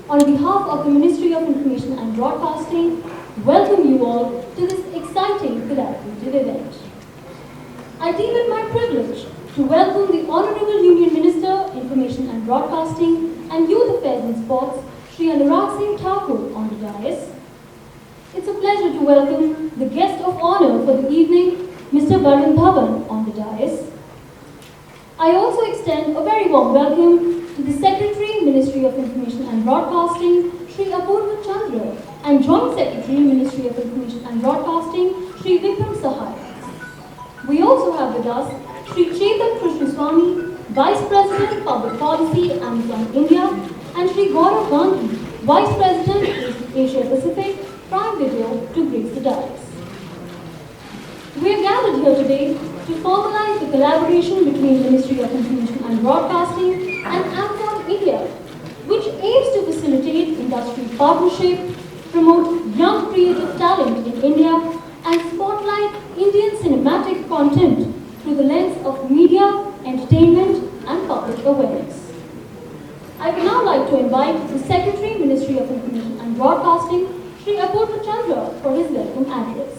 on behalf of the Ministry of Information and Broadcasting, welcome you all to this exciting collaborative event. I deem it my privilege to welcome the Honorable Union Minister, Information and Broadcasting and Youth Affairs and Sports, Shri Anurag Singh Thakur, on the dais. It's a pleasure to welcome the guest of honor for the evening, Mr. Varun Dhawan, on the dais. I also extend a very warm welcome to the Secretary, Ministry of Information and Broadcasting, Shri Apurva Chandra, and Joint Secretary, Ministry of Information and Broadcasting, Shri Vikram Sahai. We also have with us Shri Chetan Krishnaswamy, Vice President, Public Policy, Amazon India, and Shri Gaurav Gandhi, Vice President, Asia Pacific, Prime Video, to grace the dais. We are gathered here today to formalize the collaboration between Ministry of Information and Broadcasting and Amazon India, which aims to facilitate industry partnership, promote young creative talent in India, and spotlight Indian cinematic content through the lens of media, entertainment, and public awareness. I would now like to invite the Secretary, Ministry of Information and Broadcasting, Shri Apurva Chandra, for his welcome address.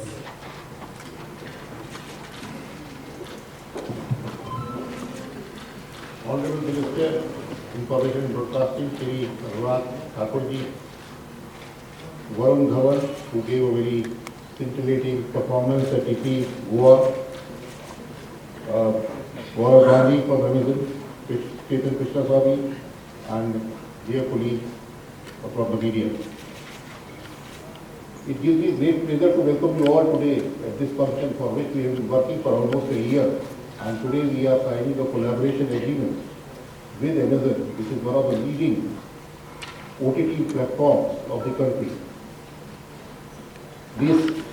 Honorable Minister, Information and Broadcasting, Shri Anurag Thakur ji, Varun Dhawan, who gave a very scintillating performance at EP Goa, Gaurav Gandhi from Amazon, Chetan Krishnaswamy, and dear colleagues from the media. It gives me great pleasure to welcome you all today at this function for which we have been working for almost a year. And today we are signing a collaboration agreement with Amazon, which is one of the leading OTT platforms of the country. This,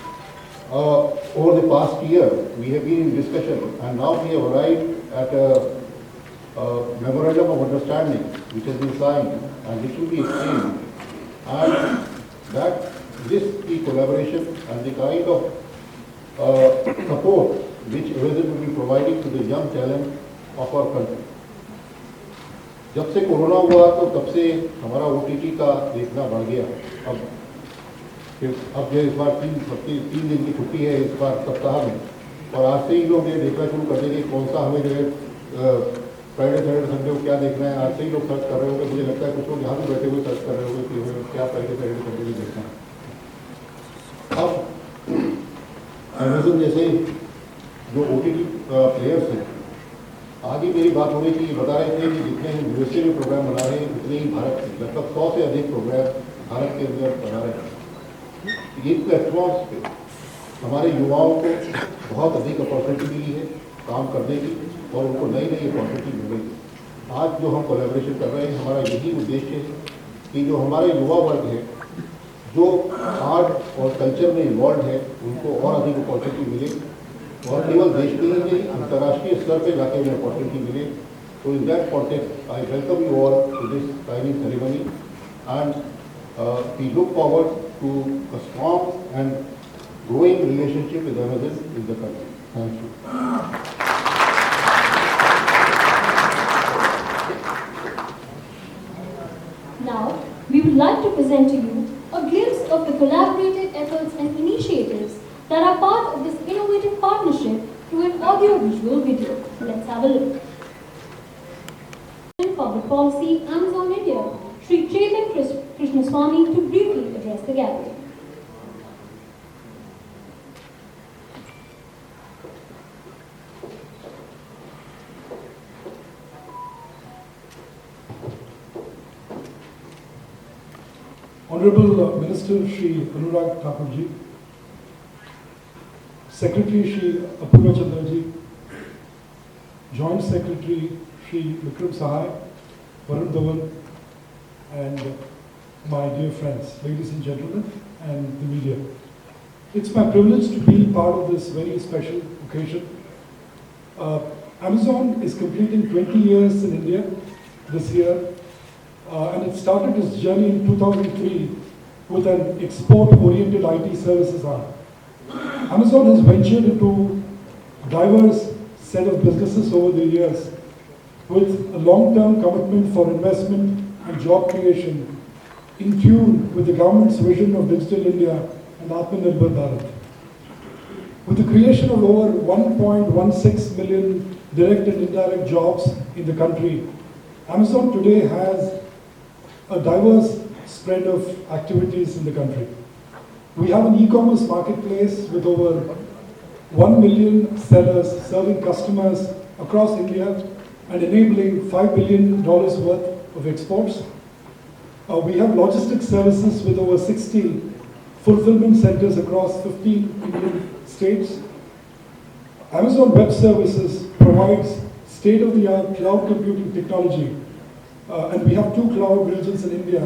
over the past year, we have been in discussion, and now we have arrived at a memorandum of understanding which has been signed and which will be exchanged. And that the collaboration and the kind of support which Amazon will be providing to the young talent of our country. जब से corona हुआ तो तब से हमारा OTT का देखना बढ़ गया. अब जो इस बार 3 दिन की छुट्टी है इस बार सप्ताह में, और आज से ही लोग ये देखना शुरू कर देंगे कौन सा हमें जो है फ्राइडे सैटरडे संडे को क्या देखना है. आज से ही लोग सर्च कर रहे होंगे. मुझे लगता है कुछ लोग यहाँ भी बैठे हुए सर्च कर रहे होंगे कि हमें क्या फ्राइडे सैटरडे संडे में देखना है. अब अमेजन जैसे जो OTT प्लेयर्स हैं, आगे मेरी बात हो रही थी, बता रहे थे कि जितने हम USA में प्रोग्राम बना रहे हैं उतने ही भारत में लगभग 100 से अधिक प्रोग्राम भारत के अंदर बना रहे हैं. ये प्लेटफॉर्म्स पे हमारे युवाओं को बहुत अधिक अपॉर्चुनिटी मिली है काम करने की, और उनको नई नई अपॉर्चुनिटी मिल रही है. आज जो हम कोलैबोरेशन कर रहे हैं, हमारा यही उद्देश्य है कि जो हमारे युवा वर्ग है जो आर्ट और कल्चर में इन्वॉल्व है, उनको और अधिक अपॉर्चुनिटी मिले, और केवल देश में ही नहीं अंतर्राष्ट्रीय स्तर पे जाके उन्हें अपॉर्चुनिटी मिले. तो in that context I welcome you all to this signing ceremony, and we look forward to a strong and growing relationship with Amazon in the country. Thank you. Now, we would like to present to you a glimpse of the collaborative efforts and initiatives that are part of this innovative partnership through an audio-visual video. Let's have a look. Public Policy, Amazon India, Shri Chetan Krishnaswamy, to briefly address the gathering. Honorable Minister Shri Anurag Thakur ji, Secretary Shri Apurva Chandra ji, Joint Secretary Shri Vikram Sahai, Varun Dhawan, and my dear friends, ladies and gentlemen, and the media. It's my privilege to be part of this very special occasion. Amazon is completing 20 years in India this year, and it started its journey in 2003 with an export-oriented IT services arm. Amazon has ventured into diverse set of businesses over the years with a long-term commitment for investment and job creation in tune with the government's vision of Digital India and Atmanirbhar Bharat. With the creation of over 1.16 million direct and indirect jobs in the country, Amazon today has a diverse spread of activities in the country. We have an e-commerce marketplace with over 1 million sellers serving customers across India and enabling $5 billion worth of exports. We have logistics services with over 60 fulfillment centers across 15 Indian states. Amazon Web Services provides state-of-the-art cloud computing technology, and we have 2 cloud regions in India,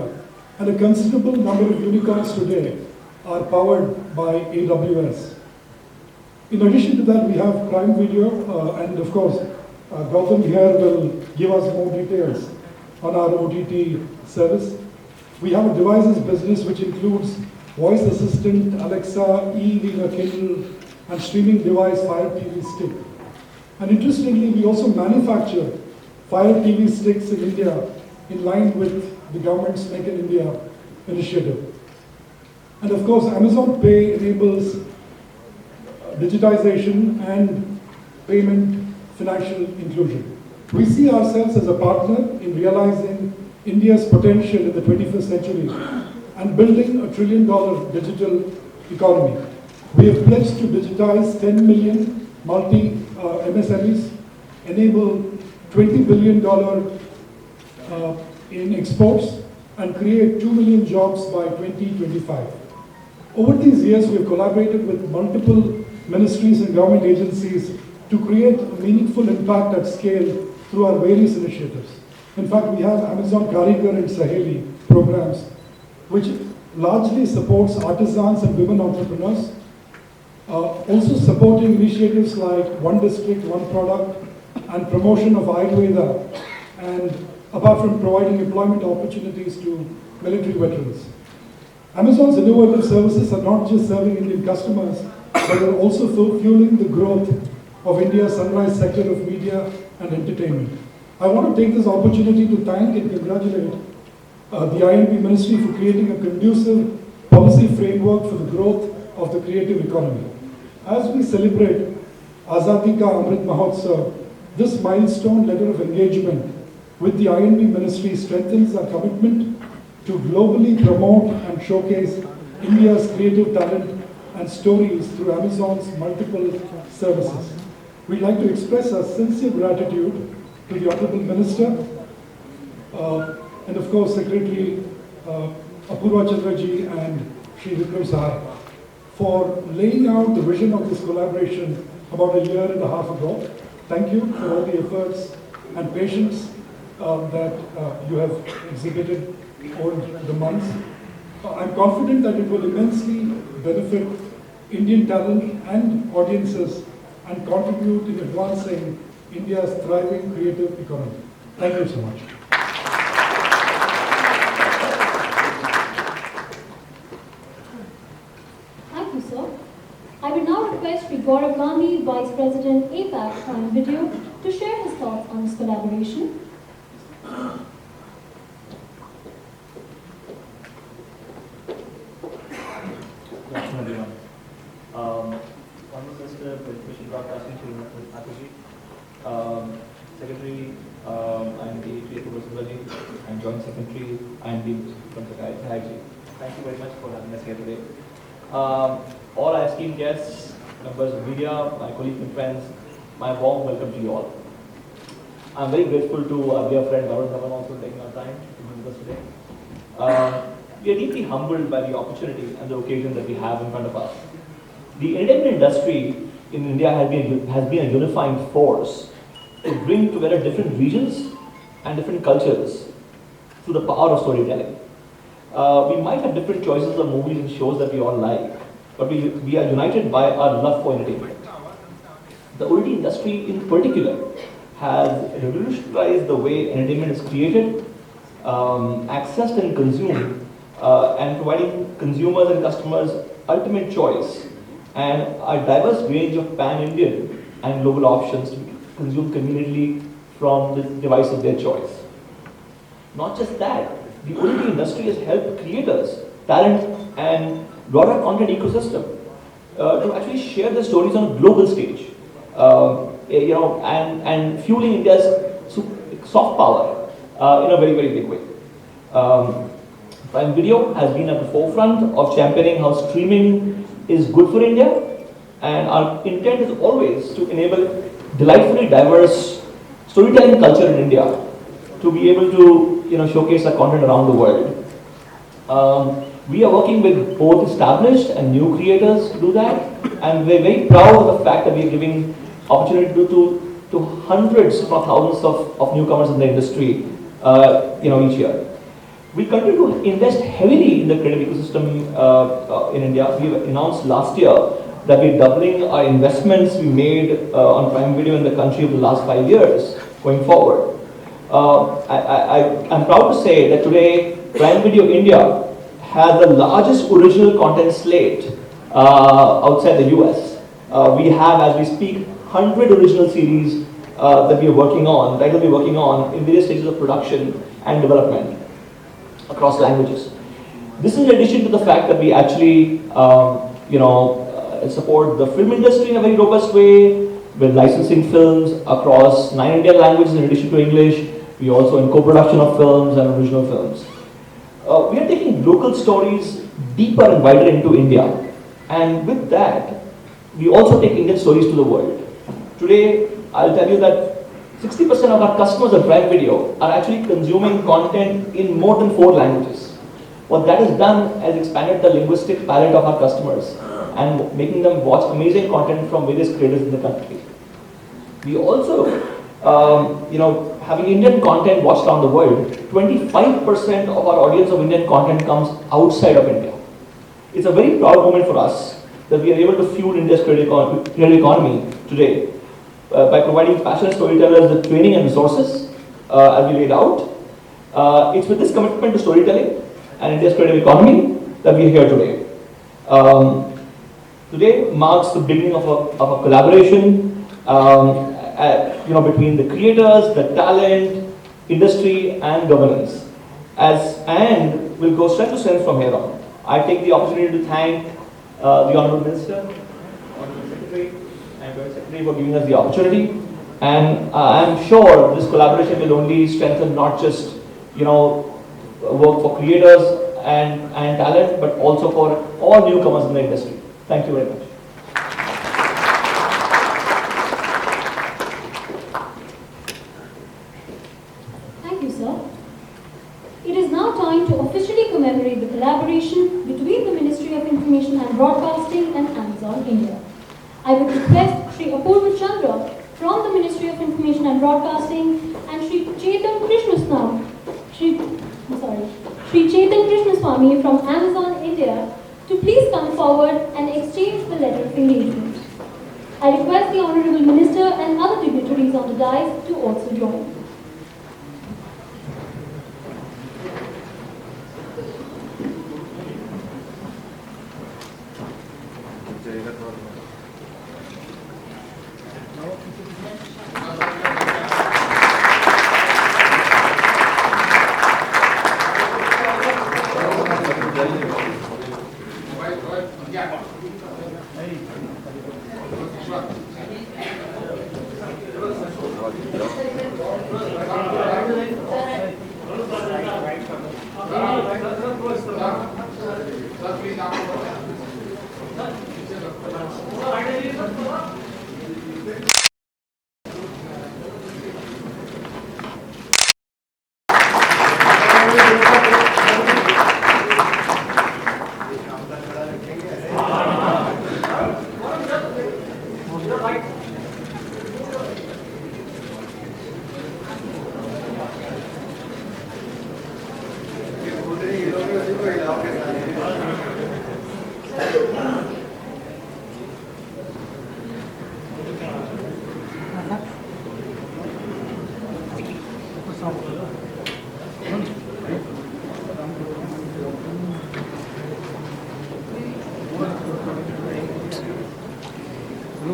and a considerable number of unicorns today are powered by AWS. In addition to that, we have Prime Video, and of course, Gautam here will give us more details on our OTT service. We have a devices business which includes voice assistant, Alexa, e-reader, Kindle, and streaming device Fire TV Stick. And interestingly, we also manufacture Fire TV Sticks in India in line with the government's Make in India initiative. And of course, Amazon Pay enables digitization and payment financial inclusion. We see ourselves as a partner in realizing India's potential in the 21st century and building $1 trillion digital economy. We have pledged to digitize 10 million MSMEs, enable $20 billion in exports, and create 2 million jobs by 2025. Over these years, we have collaborated with multiple ministries and government agencies to create a meaningful impact at scale through our various initiatives. In fact, we have Amazon Karigar and Saheli programs, which largely supports artisans and women entrepreneurs, also supporting initiatives like One District, One Product, and promotion of Ayurveda, and apart from providing employment opportunities to military veterans. Amazon's innovative services are not just serving Indian customers, but are also fueling the growth of India's sunrise sector of media and entertainment. I want to take this opportunity to thank and congratulate the INP Ministry for creating a conducive policy framework for the growth of the creative economy. As we celebrate Azadi Ka Amrit Mahotsav, this milestone letter of engagement with the INP Ministry strengthens our commitment to globally promote and showcase India's creative talent and stories through Amazon's multiple services. We'd like to express our sincere gratitude to the Honorable Minister and of course Secretary Apurva Chandraji and Shri Vikram Sahai for laying out the vision of this collaboration about a year and a half ago. Thank you for all the efforts and patience that you have exhibited over the months. I'm confident that it will immensely benefit Indian talent and audiences and contribute in advancing India's thriving creative economy. Thank you so much. Thank you, sir. I will now request Sri Gaurav Gandhi, Vice President, APAC Prime Video, to share his thoughts on this collaboration. Good afternoon, everyone. Honorable Minister for Information Broadcasting, Shri Mataji, Secretary, IMD, Shri Apurva Chandraji, and Joint Secretary, IMD, from Sakai. Thank you very much for having us here today. All our esteemed guests, members of media, my colleagues and friends, my warm welcome to you all. I'm very grateful to our dear friend Varun Dhawan also taking our time to be with us today. We are deeply humbled by the opportunity and the occasion that we have in front of us. The entertainment industry in India has been a unifying force to bring together different regions and different cultures through the power of storytelling. We might have different choices of movies and shows that we all like, but we are united by our love for entertainment. The OTT industry in particular has revolutionized the way entertainment is created, accessed and consumed, and providing consumers and customers ultimate choice and a diverse range of pan-Indian and global options to be consumed conveniently from the device of their choice. Not just that, the OTT industry has helped creators, talent, and broader content ecosystem to actually share their stories on a global stage, and fueling India's soft power in a very, very big way. Prime Video has been at the forefront of championing how streaming is good for India, and our intent is always to enable delightfully diverse storytelling culture in India to be able to showcase our content around the world. We are working with both established and new creators to do that, and we're very proud of the fact that we're giving opportunity to hundreds, if not thousands, of newcomers in the industry, each year. We continue to invest heavily in the creative ecosystem in India. We announced last year that we're doubling our investments we made on Prime Video in the country over the last 5 years going forward. I'm proud to say that today Prime Video India has the largest original content slate outside the US. We have, as we speak, 100 original series that we're working on in various stages of production and development across languages. This is in addition to the fact that we actually, support the film industry in a very robust way with licensing films across 9 Indian languages in addition to English. We also in co-production of films and original films. We are taking local stories deeper and wider into India, and with that, we also take Indian stories to the world. Today, I'll tell you that 60% of our customers on Prime Video are actually consuming content in more than 4 languages. What that has done has expanded the linguistic palette of our customers and making them watch amazing content from various creators in the country. We also, having Indian content watched around the world, 25% of our audience of Indian content comes outside of India. It's a very proud moment for us that we are able to fuel India's creative economy today by providing passionate storytellers the training and resources as we laid out. It's with this commitment to storytelling and India's creative economy that we are here today. Today marks the beginning of a collaboration between the creators, the talent, industry, and governance. And we'll go strength to strength from here on. I take the opportunity to thank the Honorable Minister, Honorable Secretary, and Joint Secretary for giving us the opportunity. And I'm sure this collaboration will only strengthen not just work for creators and talent, but also for all newcomers in the industry. Thank you very much. Thank you, sir. It is now time to officially commemorate the collaboration between the Ministry of Information and Broadcasting and Amazon India. I would request Sri Apurva Chandra from the Ministry of Information and Broadcasting and Sri Chetan Krishnaswamy from Amazon India to please come forward and exchange the letter of engagement. I request the Honorable Minister and other dignitaries on the dais to also join.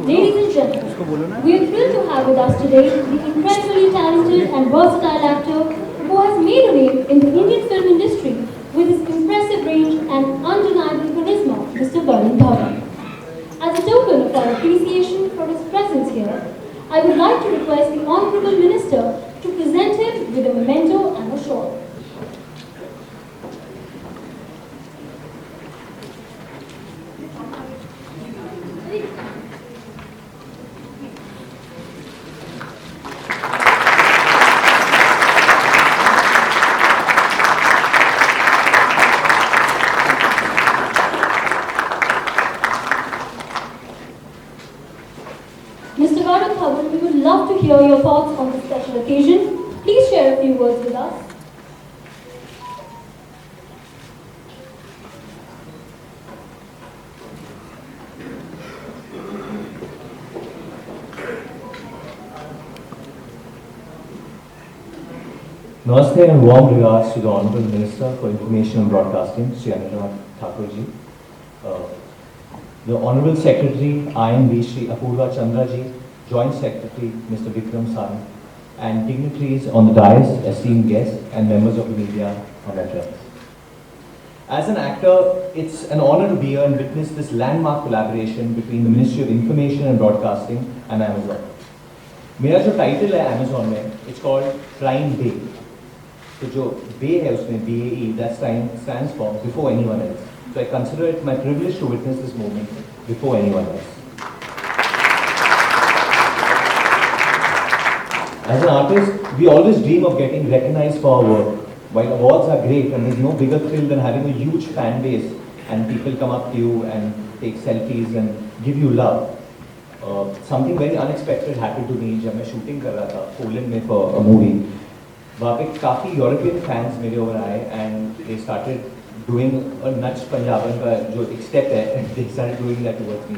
Ladies and gentlemen, we are thrilled to have with us today the incredibly talented and versatile actor who has made made a name in the Indian film industry with his impressive range and undeniable charisma, Mr. Varun Dhawan. As a token of our appreciation for his presence here, I would like to request the Honourable Minister to present him with a memento and a shawl. Mr. Varun Dhawan, we would love to hear your thoughts on this special occasion. Please share a few words with us. Namaste and warm regards to the Honourable Minister for Information and Broadcasting, Sri Anurag Thakurji. The Honourable Secretary, INB, Sri Apurva Chandraji, Joint Secretary, Mr. Vikram Sani, and dignitaries on the dais, esteemed guests, and members of the media on veterans. As an actor, it's an honour to be here and witness this landmark collaboration between the Ministry of Information and Broadcasting and Amazon. मेरा जो title है Amazon में, it's called Prime Day. तो जो Bay है उसमें BAE, that stands for before anyone else. So I consider it my privilege to witness this moment before anyone else. As an artist, we always dream of getting recognized for our work. While awards are great and there's no bigger thrill than having a huge fan base and people come up to you and take selfies and give you love. Something very unexpected happened to me जब मैं shooting कर रहा था Poland में for a movie. वहाँ पे काफ़ी European fans मेरे ओवर आए and they started doing a Nutch Punjaban का जो एक step है, they started doing that towards me.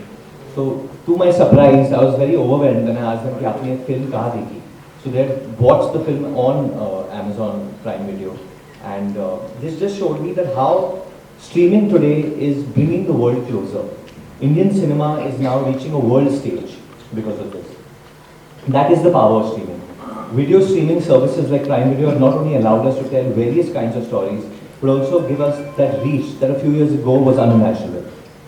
So to my surprise, I was very overwhelmed and I asked them कि आपने film कहाँ देखी? So they watched the film on Amazon Prime Video, and this just showed me that how streaming today is bringing the world closer. Indian cinema is now reaching a world stage because of this. That is the power of streaming. Video streaming services like Prime Video have not only allowed us to tell various kinds of stories, but also give us that reach that a few years ago was unimaginable.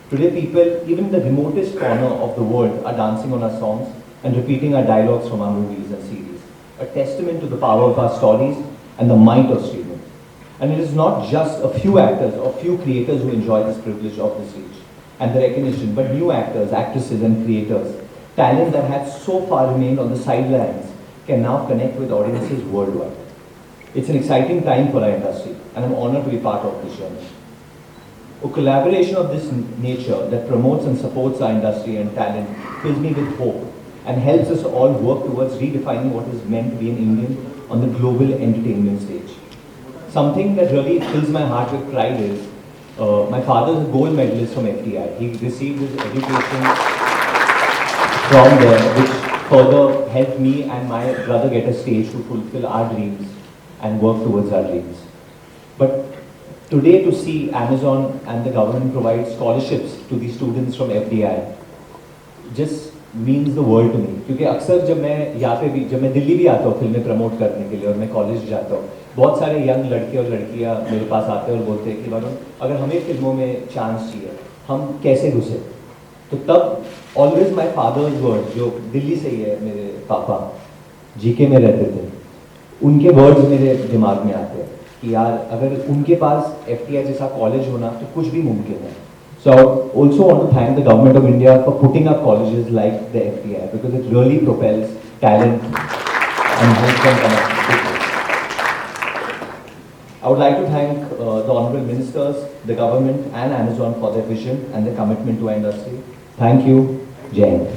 Today people, even in the remotest corner of the world, are dancing on our songs and repeating our dialogues from our movies and series. A testament to the power of our stories and the might of streaming. And it is not just a few actors or few creators who enjoy this privilege of this reach and the recognition, but new actors, actresses and creators, talent that had so far remained on the sidelines, can now connect with audiences worldwide. It's an exciting time for our industry, and I'm honored to be part of this journey. A collaboration of this nature that promotes and supports our industry and talent fills me with hope and helps us all work towards redefining what is meant to be an Indian on the global entertainment stage. Something that really fills my heart with pride is, my father is a gold medalist from FTI. He received his education from there, which further helped me and my brother get a stage to fulfill our dreams and work towards our dreams. But today to see Amazon and the government provide scholarships to the students from FDI just means the world to me. क्योंकि अक्सर जब मैं दिल्ली भी आता हूँ फिल्में promote करने के लिए और मैं कॉलेज जाता हूँ, बहुत सारे यंग लड़के और लड़कियाँ मेरे पास आते हैं और बोलते हैं कि वरुण, अगर हमें फिल्मों में चांस चाहिए, हम कैसे घुसे? तो तब ऑलवेज माई फादर्स वर्ड, जो दिल्ली से ही है, मेरे पापा जीके में रहते थे, उनके वर्ड्स मेरे दिमाग में आते हैं कि यार अगर उनके पास FTI जैसा कॉलेज होना तो कुछ भी मुमकिन है. So I also want to thank the Government of India for putting up colleges like the FTI because it really propels talent and helps them connect people. I would like to thank the Honourable Ministers, the Government and Amazon for their vision and their commitment to our industry. Thank you. Jai Hind.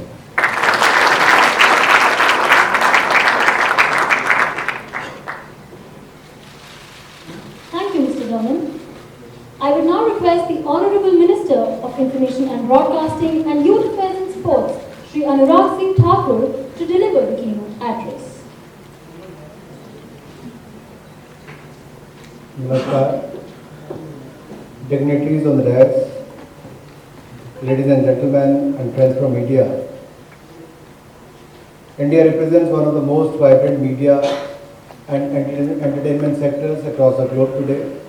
Thank you, Mr. Dhawan. I would now request the Honourable Minister of Information and Broadcasting and Youth Affairs and Sports, Shri Anurag Singh Thakur, to deliver the keynote address. Namaskar. Dignitaries on the dais, ladies and gentlemen and friends from media. India represents one of the most vibrant media and entertainment sectors across the globe today.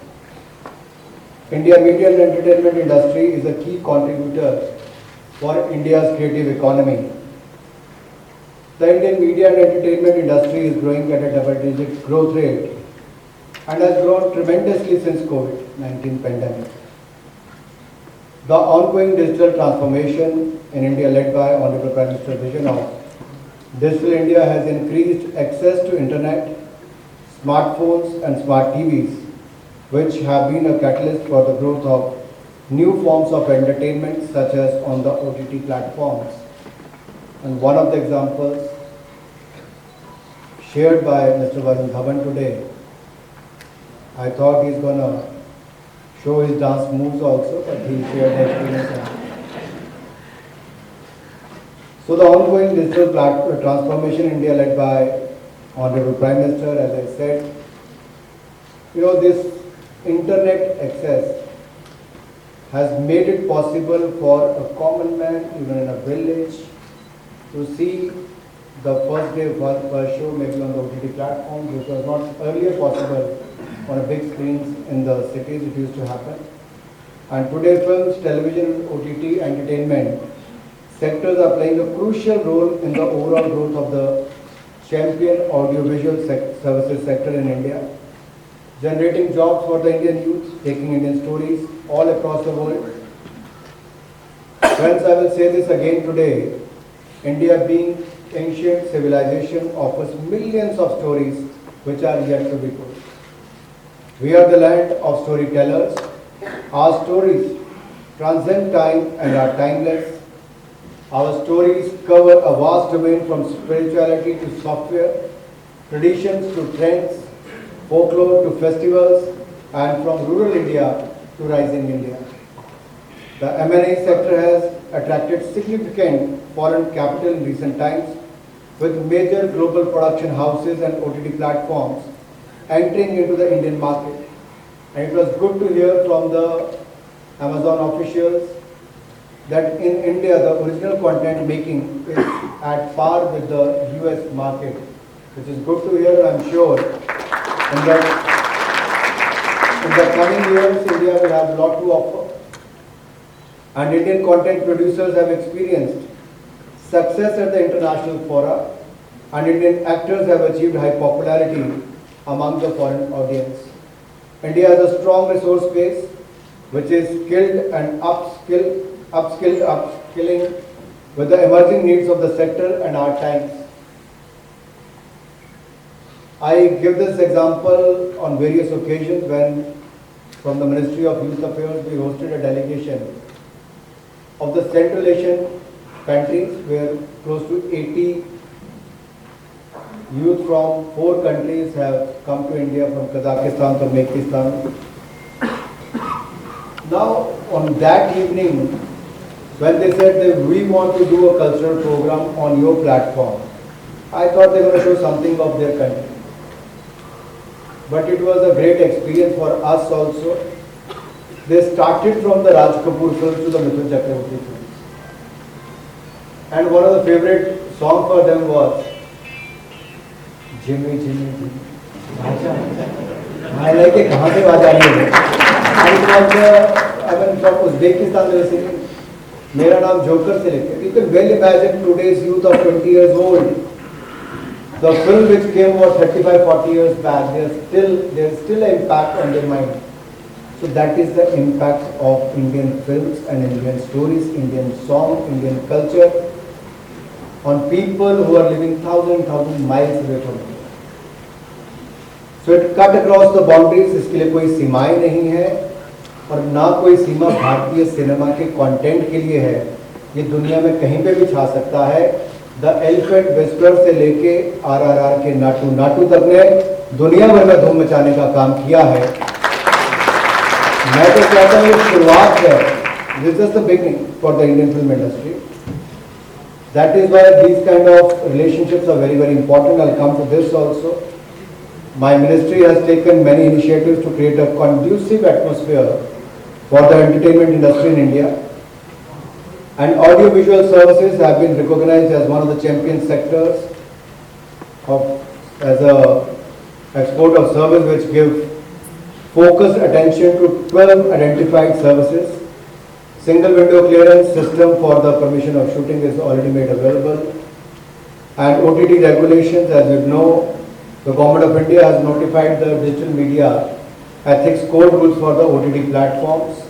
India media and entertainment industry is a key contributor for India's creative economy. The Indian media and entertainment industry is growing at a double-digit growth rate and has grown tremendously since COVID-19 pandemic. The ongoing digital transformation in India led by Honorable Prime Minister's vision of Digital India has increased access to internet, smartphones and smart TVs, which have been a catalyst for the growth of new forms of entertainment such as on the OTT platforms. And one of the examples shared by Mr. Varun Dhawan today, I thought he's going to show his dance moves also, but he shared the experience. So the ongoing digital transformation in India led by Honorable Prime Minister, as I said, this internet access has made it possible for a common man, even in a village, to see the first day first show maybe on the OTT platform, which was not earlier possible on a big screens in the cities. It used to happen. And today films, television, OTT, entertainment sectors are playing a crucial role in the overall growth of the champion audiovisual services sector in India, generating jobs for the Indian youth, taking Indian stories all across the world. Friends, I will say this again today, India being ancient civilization offers millions of stories which are yet to be told. We are the land of storytellers. Our stories transcend time and are timeless. Our stories cover a vast domain from spirituality to software, traditions to trends, folklore to festivals, and from rural India to rising India. The M&A sector has attracted significant foreign capital in recent times, with major global production houses and OTT platforms entering into the Indian market. And it was good to hear from the Amazon officials that in India the original content making is at par with the US market, which is good to hear. I'm sure in the coming years India will have a lot to offer, and Indian content producers have experienced success at the international fora, and Indian actors have achieved high popularity among the foreign audience. India has a strong resource base which is skilled and upskilling with the emerging needs of the sector and our times. I give this example on various occasions when from the Ministry of Youth Affairs we hosted a delegation of the Central Asian countries where close to 80 youth from 4 countries have come to India, from Kazakhstan to Uzbekistan. Now on that evening, when they said that we want to do a cultural program on your platform, I thought they were going to show something of their country. But it was a great experience for us also. They started from the Raj Kapoor films to the Mithun Chakraborty films. And one of the favorite songs for them was Jimmy, Jimmy, Jimmy. I like it. कहाँ से आवाज आ रही है? And it was from Uzbekistan they were singing. मेरा नाम joker से लेके. You can well imagine today's youth of 20 years old. The film which came over 35-40 years back, there is still an impact on their mind. So that is the impact of Indian films and Indian stories, Indian song, Indian culture on people who are living thousand miles away from India. So it cut across the boundaries. इसके लिए कोई सीमाएं नहीं है और ना कोई सीमा भारतीय सिनेमा के कंटेंट के लिए है. ये दुनिया में कहीं पे भी छा सकता है. द एलिफेंट विस्पर से लेके RRR के नाटू तक ने दुनिया भर में धूम मचाने का काम किया है. मैं तो कहता हूँ शुरुआत है. This is the beginning for the Indian film industry. That is why these kind of relationships are very, very important. I'll come to this also. My ministry has taken many initiatives to create a conducive atmosphere for the entertainment industry in India. And audiovisual services have been recognized as one of the champion sectors export of service which give focused attention to 12 identified services. Single window clearance system for the permission of shooting is already made available. And OTT regulations, as you know, the Government of India has notified the digital media ethics code rules for the OTT platforms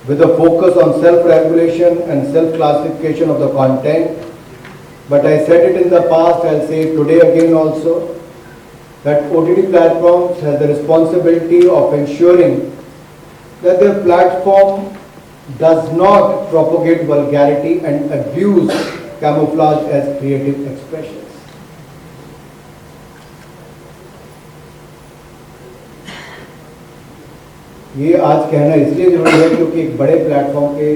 with a focus on self-regulation and self-classification of the content. But I said it in the past, I'll say it today again also, that OTT platforms have the responsibility of ensuring that their platform does not propagate vulgarity and abuse camouflage as creative expressions. ये आज कहना इसलिए जरूरी है क्योंकि एक बड़े platform के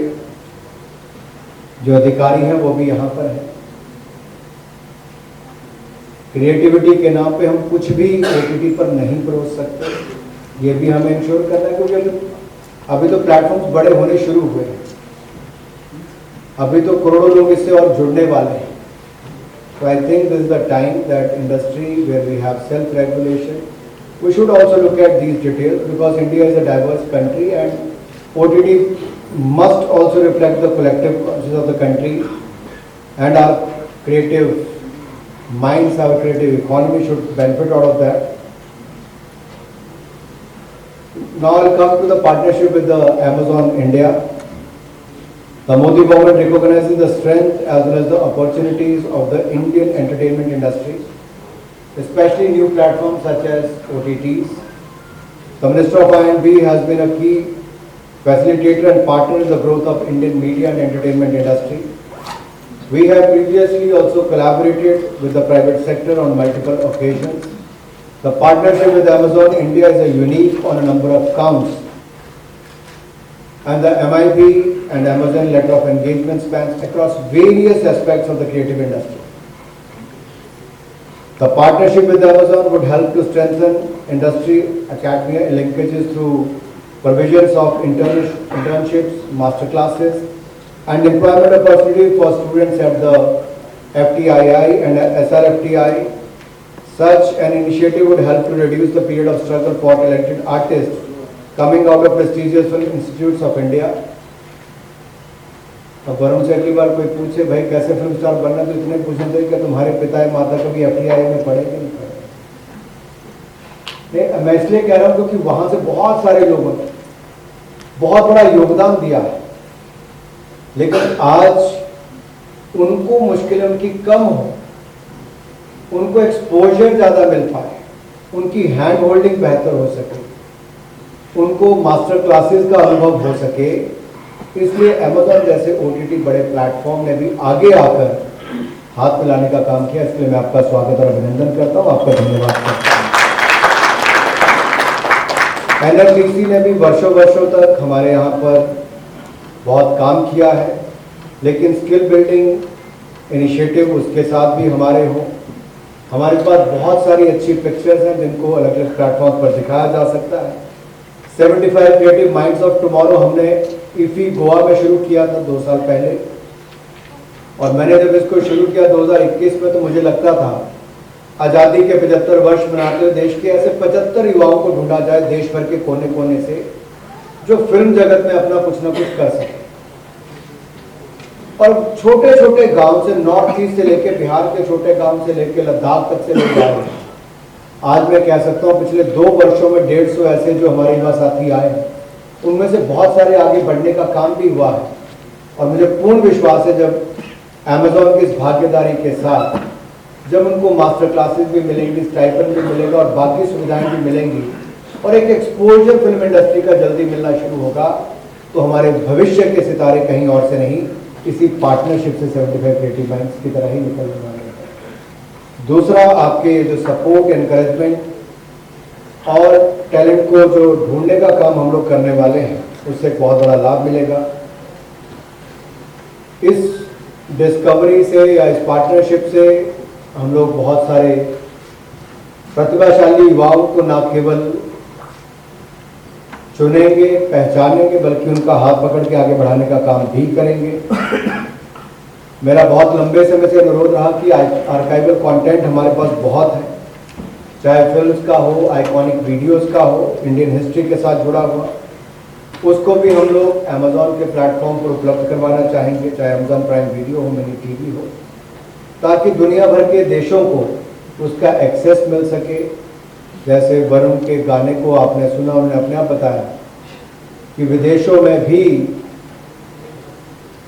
जो अधिकारी हैं वो भी यहाँ पर हैं। क्रिएटिविटी के नाम पे हम कुछ भी OTT पर नहीं परोस सकते, ये भी हमें इंश्योर करना है क्योंकि अभी तो प्लेटफॉर्म्स बड़े होने शुरू हुए हैं, अभी तो करोड़ों लोग इससे और जुड़ने वाले हैं। So I think this is the time that industry where we have self-regulation, we should also look at these details because India is a diverse country and OTT must also reflect the collective consciousness of the country and our creative minds, our creative economy should benefit out of that. Now I'll come to the partnership with the Amazon India. The Modi government recognizes the strength as well as the opportunities of the Indian entertainment industry, especially new platforms such as OTTs. The Minister of I&B has been a key facilitator and partner in the growth of Indian media and entertainment industry. We have previously also collaborated with the private sector on multiple occasions. The partnership with Amazon India is a unique on a number of counts, and the MIB and Amazon letter of engagement spans across various aspects of the creative industry. The partnership with Amazon would help to strengthen industry academia linkages through provisions of internships, masterclasses, and employment opportunity for students at the FTII and SRFTI. Such an initiative would help to reduce the period of struggle for talented artists coming out of prestigious film institutes of India. अब वरुण से अगली बार कोई पूछे भाई कैसे film star बनना, तो इतने पूछेंगे कि तुम्हारे पिता या माता कभी FTII में पढ़े कि नहीं पढ़े। नहीं, मैं इसलिए कह रहा हूँ क्योंकि वहां से बहुत सारे लोगों ने बहुत बड़ा योगदान दिया है, लेकिन आज उनको मुश्किलें उनकी कम हो, उनको एक्सपोजर ज़्यादा मिल पाए, उनकी हैंड होल्डिंग बेहतर हो सके, उनको मास्टर क्लासेस का अनुभव हो सके, इसलिए अमेज़न जैसे OTT बड़े प्लेटफॉर्म ने भी आगे आकर हाथ मिलाने का काम किया। इसलिए मैं आपका स्वागत और अभिनंदन करता हूँ, आपका धन्यवाद करता हूँ। NLDC ने भी वर्षों तक हमारे यहाँ पर बहुत काम किया है, लेकिन स्किल बिल्डिंग इनिशिएटिव उसके साथ भी हमारे हो। हमारे पास बहुत सारी अच्छी पिक्चर्स हैं जिनको अलग अलग प्लेटफॉर्म पर दिखाया जा सकता है। 75 क्रिएटिव माइंड्स ऑफ टुमारो हमने IFFI गोवा में शुरू किया था 2 साल पहले, और मैंने जब इसको शुरू किया 2021 में तो मुझे लगता था आज़ादी के 75 वर्ष मनाते हुए देश के ऐसे 75 युवाओं को ढूंढा जाए देश भर के कोने कोने से जो फिल्म जगत में अपना कुछ ना कुछ कर सके। और छोटे छोटे गांव से नॉर्थ ईस्ट से लेके बिहार के छोटे गांव से लेके लद्दाख तक से लोग आए हैं। आज मैं कह सकता हूँ पिछले 2 वर्षों में 150 ऐसे जो हमारे युवा साथी आए हैं, उनमें से बहुत सारे आगे बढ़ने का काम भी हुआ है। और मुझे पूर्ण विश्वास है जब अमेज़न की इस भागीदारी के साथ जब उनको मास्टर क्लासेस भी मिलेंगी, स्टाइपेंड भी मिलेगा और बाकी सुविधाएं भी मिलेंगी और एक एक्सपोजर फिल्म इंडस्ट्री का जल्दी मिलना शुरू होगा, तो हमारे भविष्य के सितारे कहीं और से नहीं, इसी पार्टनरशिप से 75 क्रिएटिव माइंड्स की तरह ही निकलने वाले हैं। दूसरा, आपके जो सपोर्ट, एनकरेजमेंट और टैलेंट को जो ढूंढने का काम हम लोग करने वाले हैं, उससे एक बहुत बड़ा लाभ मिलेगा। इस डिस्कवरी से या इस पार्टनरशिप से हम लोग बहुत सारे प्रतिभाशाली युवाओं को न केवल चुनेंगे, पहचानेंगे, बल्कि उनका हाथ पकड़ के आगे बढ़ाने का काम भी करेंगे। मेरा बहुत लंबे समय से अनुरोध रहा कि आर्काइवल कंटेंट हमारे पास बहुत है, चाहे फिल्म्स का हो, आइकॉनिक वीडियोस का हो, इंडियन हिस्ट्री के साथ जुड़ा हुआ, उसको भी हम लोग अमेज़ॉन के प्लेटफॉर्म पर उपलब्ध करवाना चाहेंगे, चाहे अमेज़ॉन प्राइम वीडियो हो, मिनी टीवी हो, ताकि दुनिया भर के देशों को उसका एक्सेस मिल सके। जैसे वरुण के गाने को आपने सुना, उन्होंने अपने आप बताया कि विदेशों में भी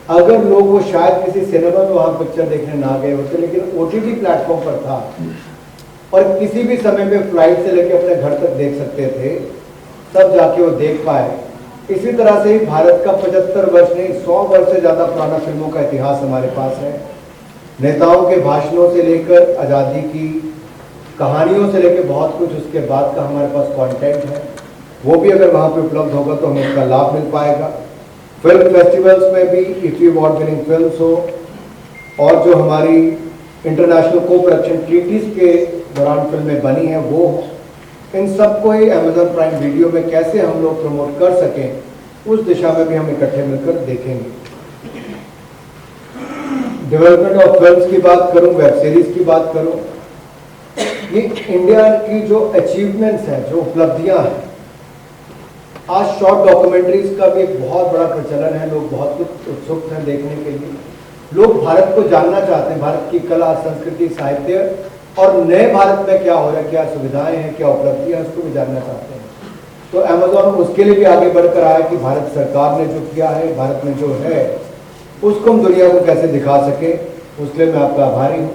अगर लोग वो शायद किसी सिनेमा में वहाँ पिक्चर देखने ना गए होते, लेकिन OTT प्लेटफॉर्म पर था और किसी भी समय में फ्लाइट से लेकर अपने घर तक देख सकते थे, तब जाके वो देख पाए। इसी तरह से ही भारत का 75 वर्ष नहीं 100 वर्ष से ज़्यादा पुराना फिल्मों का इतिहास हमारे पास है। नेताओं के भाषणों से लेकर आज़ादी की कहानियों से लेकर बहुत कुछ उसके बाद का हमारे पास कंटेंट है, वो भी अगर वहाँ पे उपलब्ध होगा तो हमें इसका लाभ मिल पाएगा। फिल्म फेस्टिवल्स में भी इफ़ी अवार्ड विनिंग फिल्म्स हो, और जो हमारी इंटरनेशनल को प्रोडक्शन ट्रीटीज़ के दौरान फिल्में बनी हैं वो हो, इन सबको ही अमेज़ॉन प्राइम वीडियो में कैसे हम लोग प्रमोट कर सकें, उस दिशा में भी हम इकट्ठे मिलकर देखेंगे। डेवलपमेंट ऑफ फिल्म्स की बात करूं, वेब सीरीज की बात करूं, ये इंडिया की जो अचीवमेंट्स हैं, जो उपलब्धियां हैं, आज शॉर्ट डॉक्यूमेंट्रीज का भी एक बहुत बड़ा प्रचलन है। लोग बहुत कुछ उत्सुक हैं देखने के लिए। लोग भारत को जानना चाहते हैं, भारत की कला, संस्कृति, साहित्य और नए भारत में क्या हो रहा है, क्या सुविधाएं हैं, क्या उपलब्धियां हैं, उसको भी जानना चाहते हैं। तो अमेज़ॉन उसके लिए भी आगे बढ़कर आया कि भारत सरकार ने जो किया है, भारत में जो है, उसको हम दुनिया को कैसे दिखा सके, उसके लिए मैं आपका आभारी हूँ।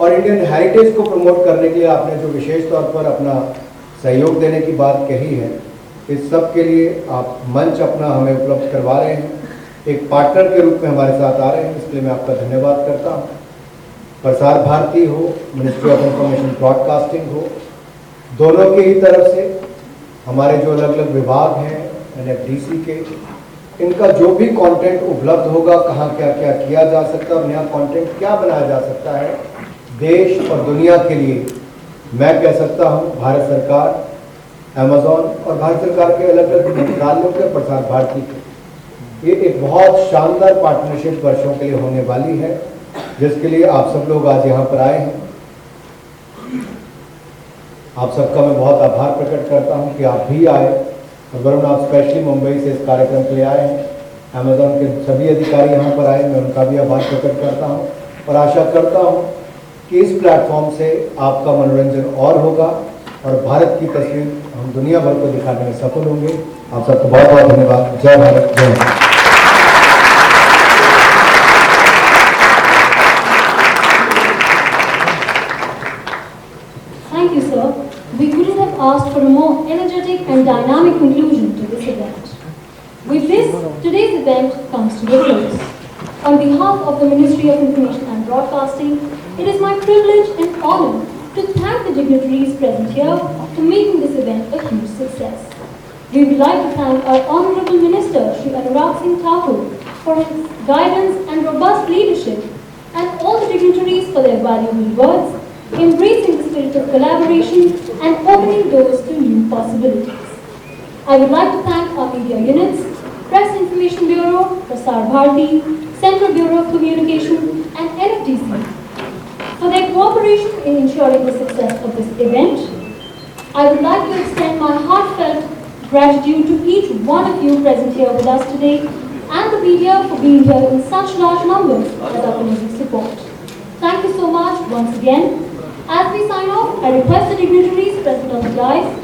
और इंडियन हेरिटेज को प्रमोट करने के लिए आपने जो विशेष तौर पर अपना सहयोग देने की बात कही है, इस सब के लिए आप मंच अपना हमें उपलब्ध करवा रहे हैं, एक पार्टनर के रूप में हमारे साथ आ रहे हैं, इसके लिए मैं आपका धन्यवाद करता हूँ। प्रसार भारती हो, मिनिस्ट्री ऑफ इंफॉर्मेशन ब्रॉडकास्टिंग हो, दोनों की ही तरफ से हमारे जो अलग अलग विभाग हैं NFDC के, इनका जो भी कंटेंट उपलब्ध होगा, कहाँ क्या क्या किया जा सकता है और नया कंटेंट क्या बनाया जा सकता है देश और दुनिया के लिए, मैं कह सकता हूँ भारत सरकार, अमेज़ॉन और भारत सरकार के अलग अलग मंत्रालयों के, प्रसार भारती के, ये एक बहुत शानदार पार्टनरशिप वर्षों के लिए होने वाली है, जिसके लिए आप सब लोग आज यहाँ पर आए हैं। आप सबका मैं बहुत आभार प्रकट करता हूँ कि आप भी आए, और वरुण आप स्पेशली मुंबई से इस कार्यक्रम के लिए आए हैं। अमेज़ॉन के सभी अधिकारी यहाँ पर आए, मैं उनका भी आभार प्रकट करता हूँ और आशा करता हूँ कि इस प्लेटफॉर्म से आपका मनोरंजन और होगा और भारत की तस्वीर हम दुनिया भर को दिखाने में सफल होंगे। आप सबको बहुत बहुत धन्यवाद। जय भारत, जय Hind. Thank you, sir. We couldn't have asked for a more energetic and dynamic conclusion to this event. With this, today's event comes to a close. On behalf of the Ministry of Information and Broadcasting, it is my privilege and honor to thank the dignitaries present here for making this event a huge success. We would like to thank our Honorable Minister, Shri Anurag Singh Thakur, for his guidance and robust leadership, and all the dignitaries for their valuable words, embracing the spirit of collaboration and opening doors to new possibilities. I would like to thank our media units, Press Information Bureau, Prasar Bharati, Central Bureau of Communication and NFDC for their cooperation in ensuring the success of this event. I would like to extend my heartfelt gratitude to each one of you present here with us today and the media for being here in such large numbers as our collegiate support. Thank you so much once again. As we sign off, I request the dignitaries present on the dais